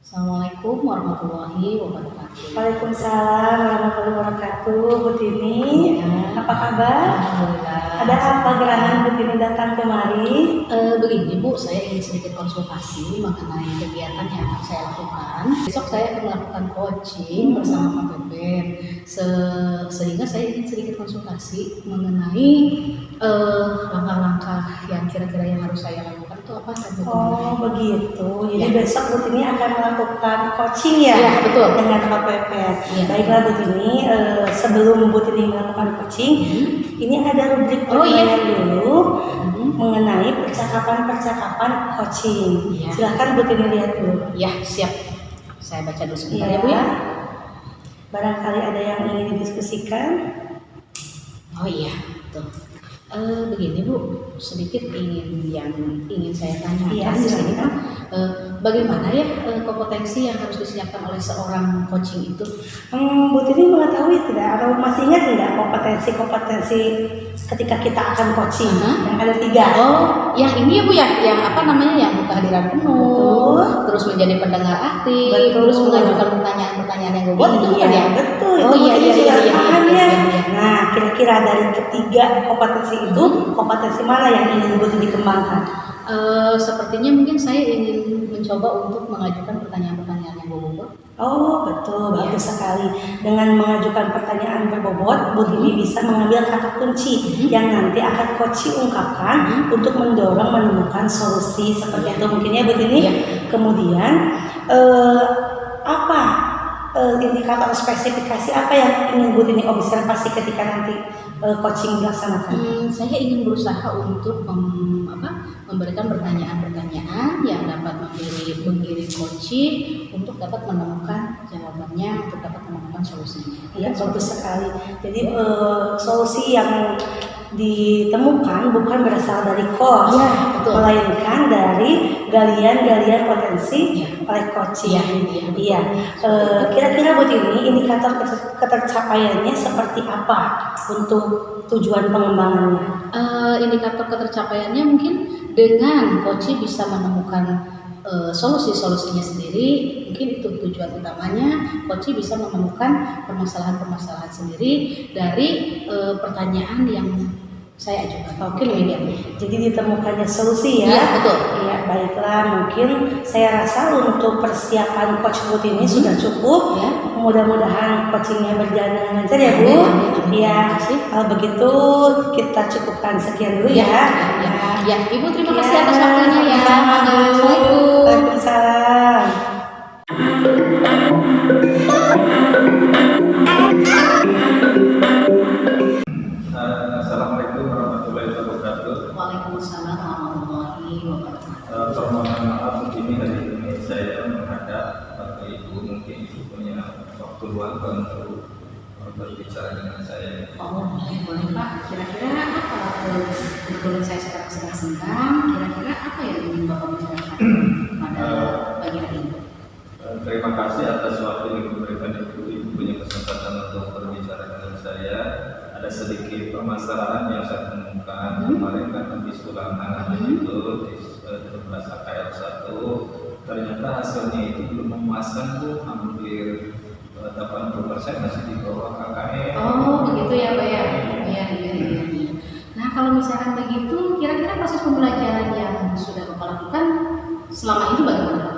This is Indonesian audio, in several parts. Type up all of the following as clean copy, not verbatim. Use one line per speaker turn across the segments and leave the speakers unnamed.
Assalamualaikum warahmatullahi wabarakatuh.
Waalaikumsalam warahmatullahi wabarakatuh. Bu Tini, apa kabar?
Alhamdulillah.
Ada apa gerangan Bu Tini datang kemari?
Begini Bu, saya ingin sedikit konsultasi mengenai kegiatan yang akan saya lakukan. Besok saya akan melakukan coaching bersama Pak Pepen. Sehingga saya ingin sedikit konsultasi mengenai langkah-langkah yang kira-kira yang harus saya lakukan itu apa saja.
Oh begitu. Jadi
Ya.
besok Bu Tini akan melakukan coaching ya?
Ya, betul.
Dengan Pak Pepen.
Ya.
Baiklah Bu Tini, sebelum Bu Tini melakukan coaching, ini ada rubrik
Oh, iya.
pertanyaan dulu mengenai percakapan-percakapan coaching.
Iya.
Silahkan Bu Tini lihat dulu.
Ya, siap. Saya baca dulu sebentar
Iya.
ya Bu ya.
Barangkali ada yang ingin didiskusikan.
Oh iya, betul. Begini Bu, sedikit ingin saya tanyakan
Iya,
di sini
silakan.
kan, bagaimana ya kompetensi yang harus disiapkan oleh seorang coaching itu?
Bu Tini mengetahui tidak atau masih ingat tidak kompetensi ketika kita akan coaching yang ada 3?
Oh, yang ini ya Bu ya, yang apa namanya, yang kehadiran penuh,
Betul.
terus menjadi pendengar aktif,
Betul.
terus mengajukan pertanyaan-pertanyaan yang bobot itu bukan ya?
Betul.
Oh
Itu
iya,
Bu Tini
iya,
sudah
iya, iya,
paham
iya,
ya.
iya, iya.
Nah, kira-kira dari ketiga kompetensi itu, kompetensi mana yang ingin Bu Tini kembangkan?
Sepertinya mungkin saya ingin mencoba untuk mengajukan pertanyaan-pertanyaan yang berbobot.
Oh betul,
Iya.
bagus sekali. Dengan mengajukan pertanyaan berbobot, Bu Tini bisa mengambil kata kunci yang nanti akan coaching ungkapkan untuk mendorong menemukan solusi seperti itu mungkin ya Bu Tini.
Iya.
Kemudian apa indikator spesifikasi apa yang ingin Bu Tini observasi ketika nanti coaching dilaksanakan?
Saya ingin berusaha untuk memberikan pertanyaan-pertanyaan yang dapat menggiring coaching untuk dapat menemukan jawabannya, untuk dapat menemukan solusinya.
Iya, bagus sekali. Jadi solusi yang ditemukan bukan berasal dari coach,
Iya, betul.
melainkan dari galian-galian potensi oleh coaching.
Iya, iya, betul.
Iya. Kira-kira Bu Tini indikator ketercapaiannya seperti apa untuk tujuan pengembangannya?
Indikator ketercapaiannya mungkin dengan coaching bisa menemukan solusi-solusinya sendiri, mungkin itu tujuan utamanya. Coaching bisa menemukan permasalahan-permasalahan sendiri dari pertanyaan yang saya ajukan.
Oke,
demikian.
jadi ditemukannya solusi ya?
Iya, betul.
Iya, baiklah. Mungkin saya rasa untuk persiapan coach Bu Tini sudah cukup.
Ya.
Mudah-mudahan coachingnya berjalan dengan lancar ya Bu.
Amin, amin, amin.
Iya.
Terima kasih.
Kalau begitu kita cukupkan sekian dulu ya.
Ya, Ibu terima kasih
Iya,
atas waktunya ya.
sama-sama, Bu.
Assalamualaikum.
Waalaikumsalam.
Assalamualaikum warahmatullahi wabarakatuh.
Waalaikumsalam warahmatullahi wabarakatuh.
Permohonan maaf begini hari ini saya menghadap Bapak Ibu, mungkin Ibu punya waktu luang untuk berbicara dengan saya.
Oh, boleh Pak. Kira-kira apa? Kebetulan saya sekarang sedang senggang. Kira-kira apa yang ingin Bapak bicarakan pada pagi hari ini?
Terima kasih atas waktu yang diberikan Ibu. Ibu punya kesempatan untuk berbicara dengan saya. Ada sedikit permasalahan yang saya temukan kemarin kan habis ulangan itu di 13 AKL 1. Ternyata hasilnya itu belum memuaskan Bu, hampir 80% masih di bawah KKL.
Oh, begitu ya Pak ya? Iya. Nah, kalau misalkan begitu, kira-kira proses pembelajaran yang sudah Bapak lakukan selama itu bagaimana Pak?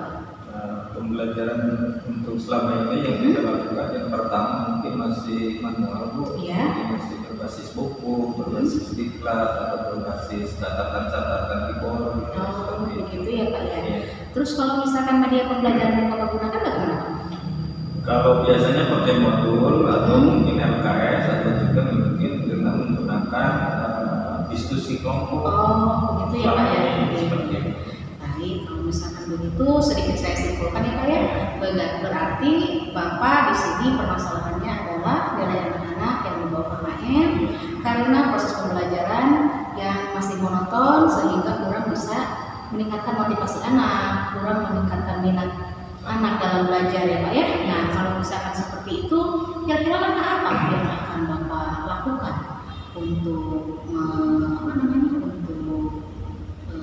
Pembelajaran untuk selama ini yang kita lakukan yang pertama mungkin masih manual Bu,
Iya.
jadi masih berbasis buku, berbasis diklat atau berbasis catatan-catatan di board gitu,
Oh,
seperti itu.
begitu ya Pak ya?
Iya.
Terus kalau misalkan media pembelajaran yang Bapak gunakan bagaimana Pak?
Kalau biasanya pakai modul atau mungkin LKS atau juga mungkin dengan menggunakan diskusi kelompok.
Oh, begitu ya Pak ya?
Seperti itu.
Baik, kalau misalkan begitu sedikit saya simpulkan ya Pak ya. Berarti Bapak di sini permasalahannya adalah nilai anak-anak yang di bawah KKM, karena proses pembelajaran yang masih monoton sehingga kurang bisa meningkatkan motivasi anak, kurang meningkatkan minat anak dalam belajar ya Pak ya. Nah kalau misalkan seperti itu, kira-kira langkah apa yang akan Bapak lakukan untuk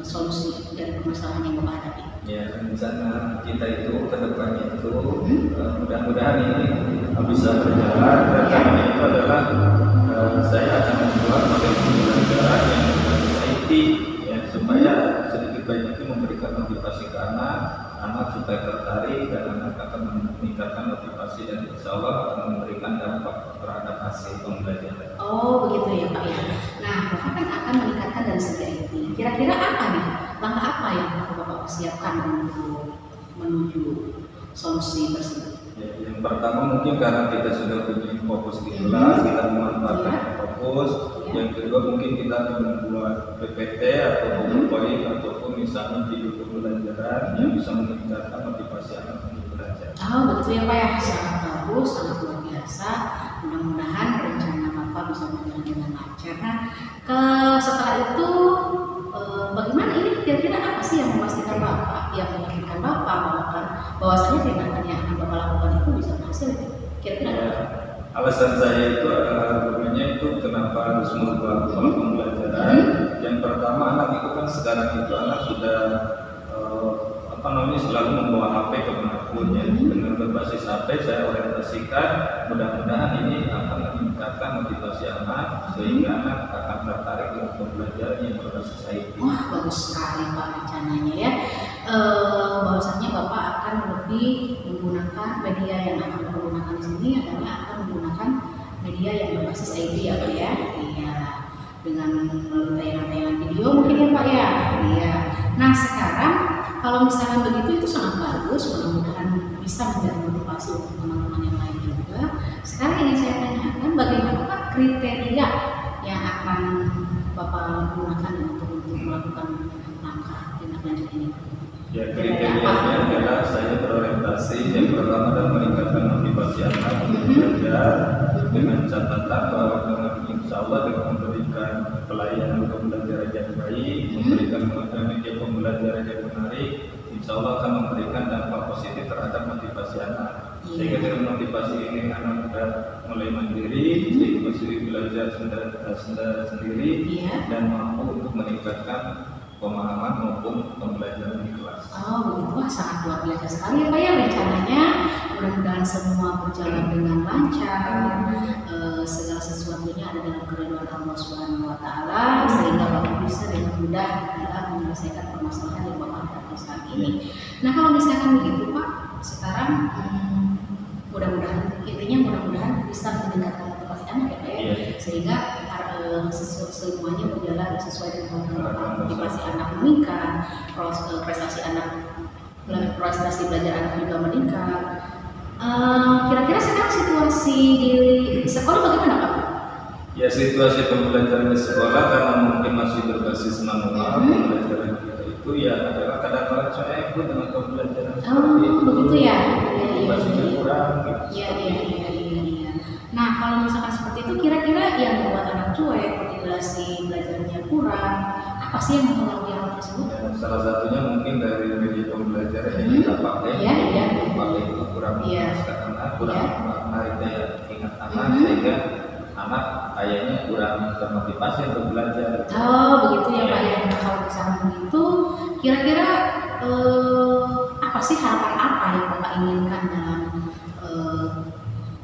solusi dari permasalahan yang Bapak hadapi?
Ya, rencana kita itu ke depannya itu mudah-mudahan ini bisa berjalan. Rencananya itu adalah saya akan membuat model pembelajaran yang berbasis IT ya, supaya sedikit banyak itu memberikan motivasi ke anak supaya tertarik dan anak akan meningkatkan motivasi dan insya Allah akan memberikan dampak terhadap hasil pembelajaran.
Oh begitu ya Pak ya. Nah Bapak kan akan meningkatkan dari segi IT. Kira-kira apa nih langkah apa yang Bapak persiapkan untuk menuju solusi tersebut?
Ya, yang pertama mungkin karena kita sudah punya fokus di kelas, kita memanfaatkan fokus. Yang kedua mungkin kita akan membuat PPT atau PowerPoint ataupun misalnya video pembelajaran yang bisa meningkatkan motivasi anak untuk belajar.
Oh begitu ya Pak ya, sangat bagus, sangat luar biasa. Mudah-mudahan rencana Bapak bisa berjalan dengan lancar. Nah, setelah itu bagaimana ini kira-kira apa sih yang memastikan Bapak, yang meyakinkan Bapak bahwasanya tindakan yang akan Bapak lakukan itu bisa berhasil? Kira-kira
Ya, alasan saya itu itu kenapa harus merubah pola pembelajaran. Yang pertama anak itu kan sekarang itu anak sudah selalu membawa HP kemanapun ya. Dengan berbasis HP saya orientasikan, mudah-mudahan ini akan meningkatkan motivasi anak sehingga anak akan tertarik dengan pembelajaran yang berbasis IT.
Wah bagus sekali Pak rencananya ya. Bahwasanya Bapak akan lebih menggunakan media yang akan Bapak gunakan di sini adalah akan menggunakan media yang berbasis IT ya Pak ya. Iya. Dengan melalui tayangan-tayangan video mungkin ya Pak ya. Iya. Nah sekarang kalau misalkan begitu itu sangat bagus, mudah-mudahan bisa menjadi motivasi untuk teman-teman yang lain juga. Sekarang ingin saya tanyakan bagaimana Pak kriteria yang akan Bapak gunakan untuk melakukan langkah tindak lanjut ini?
Ya, kriterianya adalah saya berorientasi yang pertama adalah meningkatkan motivasi anak untuk belajar dengan catatan bahwa dengan insya Allah dengan memberikan pelayanan pembelajaran yang baik, memberikan media pembelajaran yang menarik, insya Allah akan memberikan dampak positif terhadap motivasi anak. Sehingga dengan motivasi ini anak sudah mulai mandiri, sehingga masih belajar sendiri dan mampu untuk meningkatkan pemahaman maupun pembelajaran di kelas.
Oh begitu, wah sangat luar biasa sekali ya Pak ya rencananya. Mudah-mudahan semua berjalan dengan lancar, segala sesuatunya ada dalam keridhaan Allah Subhanahu Wa Taala sehingga Bapak bisa dengan mudah dalam menyelesaikan permasalahan yang Bapak hadapi saat ini. Nah kalau misalkan begitu Pak, sekarang mudah-mudahan bisa meningkatkan motivasi anak ya Pak ya, sehingga semuanya berjalan sesuai dengan harapan, motivasi anak meningkat, prestasi belajar anak juga meningkat. Kira-kira sekarang situasi di sekolah bagaimana Pak?
Ya situasi pembelajaran di sekolah karena mungkin masih berbasis manual, pembelajaran kita itu ya adalah kadang-kadang saya ikut dengan pembelajaran seperti itu.
Begitu ya?
Motivasinya kurang.
Iya. Nah kalau misalkan seperti itu kira-kira yang membuat anak cuek, motivasi belajarnya kurang, apa sih yang mempengaruhi hal tersebut?
Ya, salah satunya mungkin dari media pembelajaran yang kita pakai, pakai itu kurang memuaskan anak, kurang menarik daya ingat anak, sehingga anak kayaknya kurang termotivasi untuk belajar.
Oh begitu ya Pak ya. Nah, kalau misalkan begitu, kira-kira apa sih harapan apa yang Bapak inginkan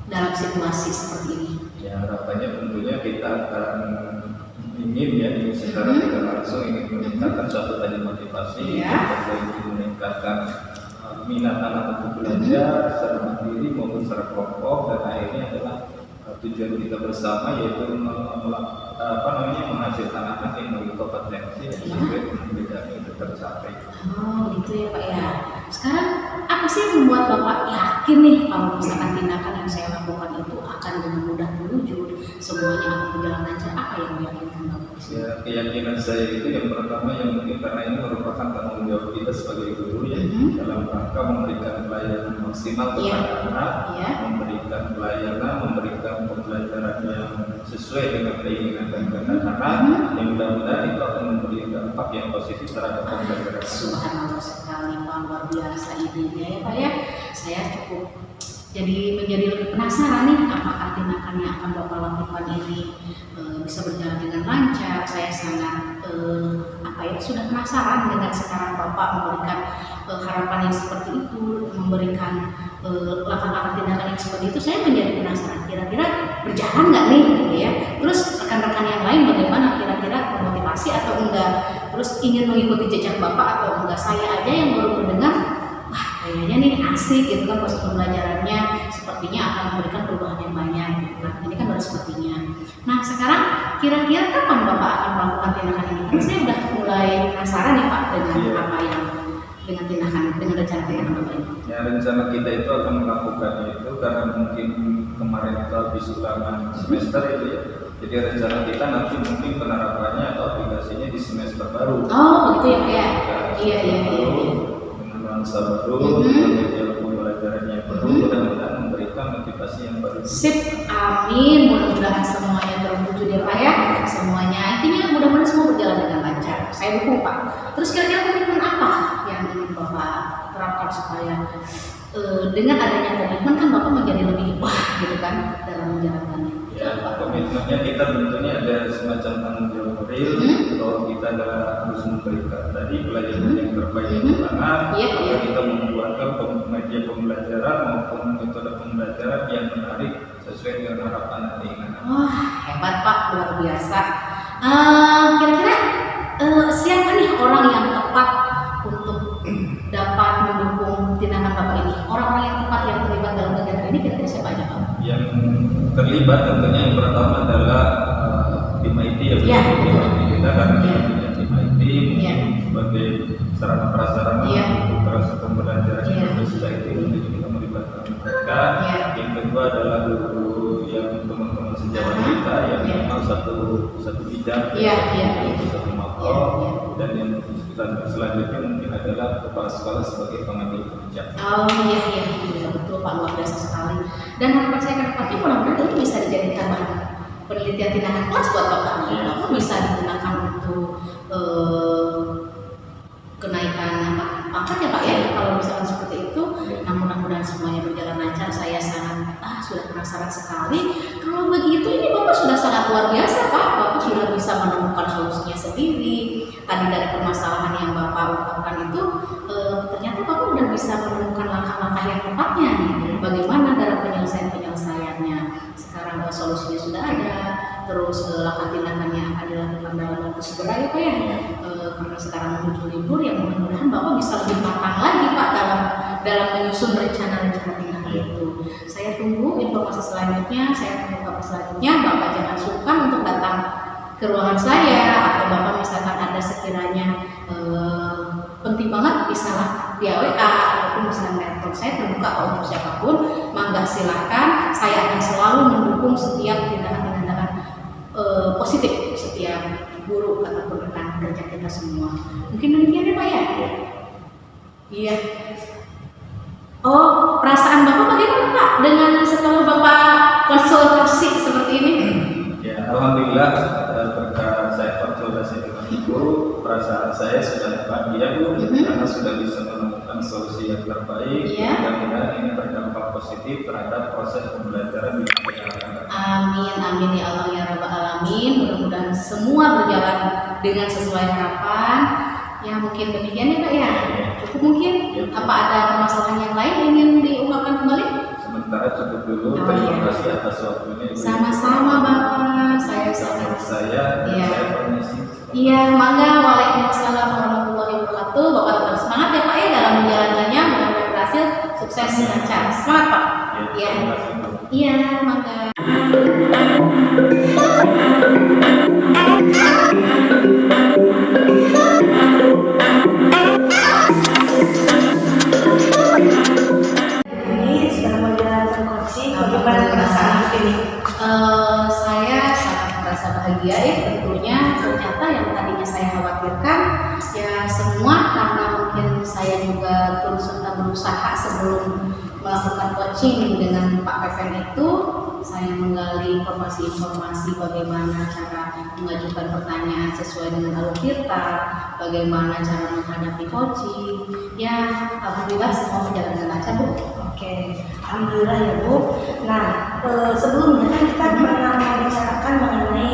dalam situasi seperti ini?
Ya harapannya tentunya kita akan ingin secara tidak langsung ingin meningkatkan suatu tadi motivasi, kita ingin meningkatkan minat anak untuk belajar secara mandiri maupun secara kelompok, dan akhirnya adalah tujuan kita bersama yaitu menghasilkan anak yang memiliki kompetensi yang sesuai dengan bidang itu tercapai.
Oh gitu ya Pak ya. Sekarang apa sih yang membuat Bapak yakin nih kalau misalkan tindakan yang saya lakukan itu akan dengan mudah terwujud, semuanya akan berjalan lancar? Apa yang meyakinkan Bapak?
Ya, keyakinan saya itu yang pertama yang mungkin karena ini merupakan tanggung jawab kita sebagai guru ya, dalam rangka memberikan pelayanan maksimal kepada anak, memberikan pelayanan, memberikan pembelajaran yang sesuai dengan keinginan dan kehendak anak, yang mudah-mudahan itu akan memberi dampak yang positif terhadap pembelajaran.
Subhanallah sekali Pak, luar biasa idenya ya Pak ya. Saya cukup menjadi lebih penasaran nih apakah tindakan yang akan Bapak lakukan ini bisa berjalan dengan lancar. Saya sangat sudah penasaran dengan sekarang Bapak memberikan harapan yang seperti itu, memberikan langkah-langkah tindakan yang seperti itu. Saya menjadi penasaran kira-kira berjalan nggak nih gitu ya. Terus rekan-rekan yang lain bagaimana, kira-kira termotivasi atau enggak, terus ingin mengikuti jejak Bapak atau enggak. Saya aja yang baru mendengar, kayaknya nih asik gitu kan, proses pembelajarannya sepertinya akan memberikan perubahan yang banyak gitu kan. Ini kan baru sepertinya. Nah sekarang kira-kira kapan Bapak akan melakukan tindakan ini? Karena saya udah mulai penasaran nih Pak dengan apa yang dengan rencana tindakan Bapak ini.
Ya, rencana kita itu akan melakukan itu karena mungkin kemarin itu habis ulangan semester itu ya. Jadi rencana kita nanti mungkin penerapannya atau aplikasinya di semester baru.
Oh begitu ya Pak ya? Iya.
Nuansa baru, media pembelajaran yang baru, mudah-mudahan memberikan motivasi yang baru.
Sip, amin. Mudah-mudahan semuanya terwujud ya Pak ya. Semuanya intinya mudah-mudahan semua berjalan dengan lancar. Saya dukung Pak. Terus kira-kira komitmen apa yang ingin Bapak terapkan supaya dengan adanya komitmen kan Bapak menjadi lebih gitu kan dalam menjalankannya.
Ya, komitmennya kita tentunya ada semacam tanggung jawab real bahwa kita harus memberikan tadi pelajaran yang terbaik untuk anak. Kita membuatkan media pembelajaran maupun metode pembelajaran yang menarik sesuai dengan harapan dari anak.
Wah hebat Pak, luar biasa. Kira-kira siapa nih orang yang tepat untuk dapat mendukung tindakan Bapak ini? Orang-orang yang tepat yang terlibat dalam kegiatan ini kira-kira siapa aja Pak?
Yang terlibat tentunya yang pertama adalah tim IT ya, tim IT kita kan tim IT sebagai sarana prasarana untuk proses pembelajaran yang bisa itu, jadi kita melibatkan mereka. Yang kedua adalah guru yang teman-teman sejawat kita yang memang satu bidang, satu makro, dan yang selanjutnya mungkin adalah kepala sekolah sebagai pengambil kebijakan.
Oh iya betul Pak, luar biasa sekali. Dan harapan saya ke depannya mudah-mudahan itu bisa dijadikan bahan penelitian tindakan kelas buat Bapak. Bapak bisa digunakan untuk kenaikan pangkat ya Pak ya, kalau misalkan seperti itu. Nah mudah-mudahan semuanya berjalan lancar. Saya sangat sudah penasaran sekali. Kalau begitu ini Bapak sudah sangat luar biasa Pak. Bapak sudah bisa menemukan solusinya sendiri. Tadi dari permasalahan yang Bapak ungkapkan itu ternyata Bapak sudah bisa menemukan langkah-langkah yang tepatnya nih. Bagaimana dalam penyelesaiannya. Sekarang solusinya sudah ada. Terus langkah tindakannya akan dilakukan dalam waktu segera ya Pak ya. Karena sekarang menuju libur, yang mudah-mudahan Bapak bisa lebih matang lagi Pak dalam menyusun rencana-rencana tindakan itu. Saya tunggu informasi selanjutnya, saya tunggu kabar selanjutnya. Bapak jangan sungkan untuk datang ke ruangan saya, atau Bapak misalkan ada sekiranya penting banget bisa via WA ataupun misalnya telepon. Saya terbuka untuk siapapun, mangga silahkan. Saya akan selalu mendukung setiap tindakan-tindakan positif setiap guru ataupun rekan kerja kita semua. Mungkin demikian ya Pak ya? Iya. Oh, perasaan Bapak bagaimana Pak dengan setelah Bapak konsultasi seperti ini?
Ya, alhamdulillah berkat saya konsultasi dengan Ibu, perasaan saya sudah bahagia Bu, karena sudah bisa menemukan solusi yang terbaik. Mudah-mudahan ini berdampak positif terhadap proses pembelajaran di masyarakat.
Amin ya Allah ya Rabbal Alamin. Mudah-mudahan semua berjalan dengan sesuai harapan. Ya mungkin demikian ya Pak ya. Cukup mungkin. Apa ada permasalahan yang lain ingin diungkapkan kembali?
Sementara cukup dulu. Terima kasih atas waktunya.
Sama-sama Bapak. Saya
permisi.
Iya, mangga. Waalaikumsalam warahmatullahi wabarakatuh. Bapak tetap semangat ya Pak ya dalam menjalankannya. Mudah-mudahan berhasil, sukses, lancar. Semangat Pak. Iya, mangga.
Bagaimana perasaan ini?
Saya sangat merasa bahagia ya tentunya khawatirkan ya semua, karena mungkin saya juga terus berusaha sebelum melakukan coaching dengan Pak Pepen itu, saya menggali informasi-informasi bagaimana cara mengajukan pertanyaan sesuai dengan alur tirta, bagaimana cara menghadapi coaching. Ya, alhamdulillah semua berjalan dengan lancar, Bu.
Oke, alhamdulillah ya Bu. Nah, sebelumnya kan kita pernah membicarakan mengenai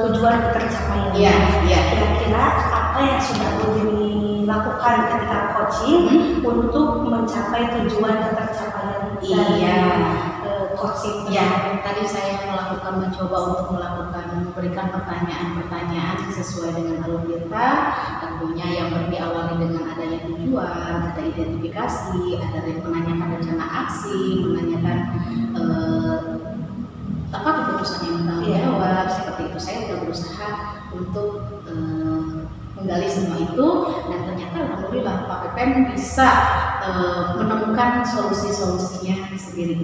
tujuan tercapaian.
Iya, iya.
Kira-kira apa yang sudah Bu Dini lakukan ketika coaching untuk mencapai tujuan tercapaian dari coaching?
Ya, tadi saya mencoba untuk memberikan pertanyaan-pertanyaan sesuai dengan alur tirta, tentunya yang diawali dengan adanya tujuan, ada identifikasi, ada menanyakan rencana aksi, menanyakan apa keputusan yang bertanggung jawab, seperti itu. Saya sudah berusaha untuk menggali semua itu, dan ternyata alhamdulillah Pak Pepen bisa menemukan solusi-solusinya sendiri.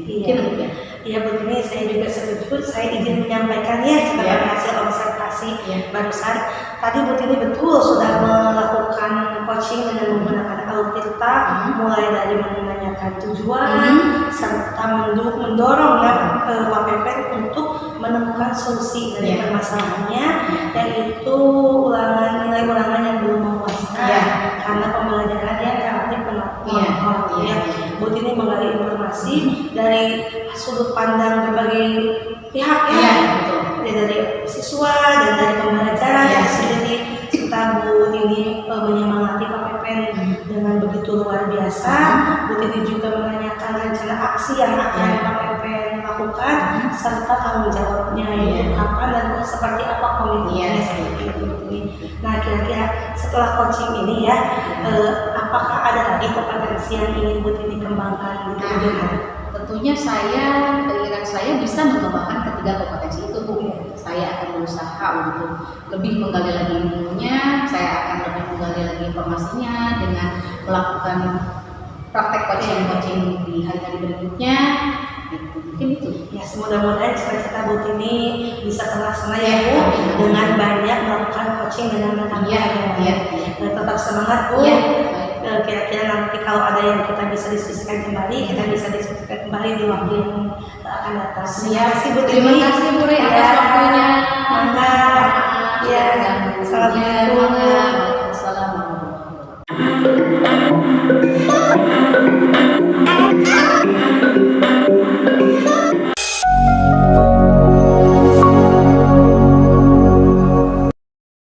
Iya, begini saya juga setuju. Saya izin menyampaikan ya terkait hasil observasi barusan. Tadi Bu Tini betul sudah melakukan coaching dengan menggunakan alur tirta, mulai dari menanyakan tujuan serta mendorong ya Pak Pepen untuk menemukan solusi dari permasalahannya, yaitu nilai ulangan yang belum memuaskan karena pembelajaran yang relatif menonjol. Bu Tini menggali informasi dari sudut pandang berbagai pihak dari siswa dan dari pembelajaran sendiri, serta Bu Tini menyemangati Pak Pepen dengan begitu luar biasa. Bu Tini juga menanyakan rencana aksi yang akan Pak Pepen lakukan serta tanggung jawabnya, yaitu kapan dan seperti apa komitmennya seperti itu. Nah, kira-kira setelah coaching ini ya, apakah ada lagi kompetensi yang ingin Bu Tini kembangkan di kemudian hari?
Tentunya keinginan saya bisa mengembangkan ketiga kompetensi itu, Bu. Saya akan berusaha untuk lebih menggali lagi ilmunya, saya akan lebih menggali lagi informasinya dengan melakukan praktek coaching di hari-hari berikutnya. Mungkin itu.
Ya, mudah-mudahan cita-cita Bu Tini bisa terlaksana ya Bu, dengan banyak melakukan coaching dengan tetap semangat Bu. Kira-kira nanti kalau ada yang kita bisa diskusikan kembali, kita bisa diskusikan kembali di waktu yang akan datang. Terima kasih Bu Tini.
Terima kasih Bu Rey atas waktunya.
Mangga. Ya, assalamualaikum.
Assalamualaikum.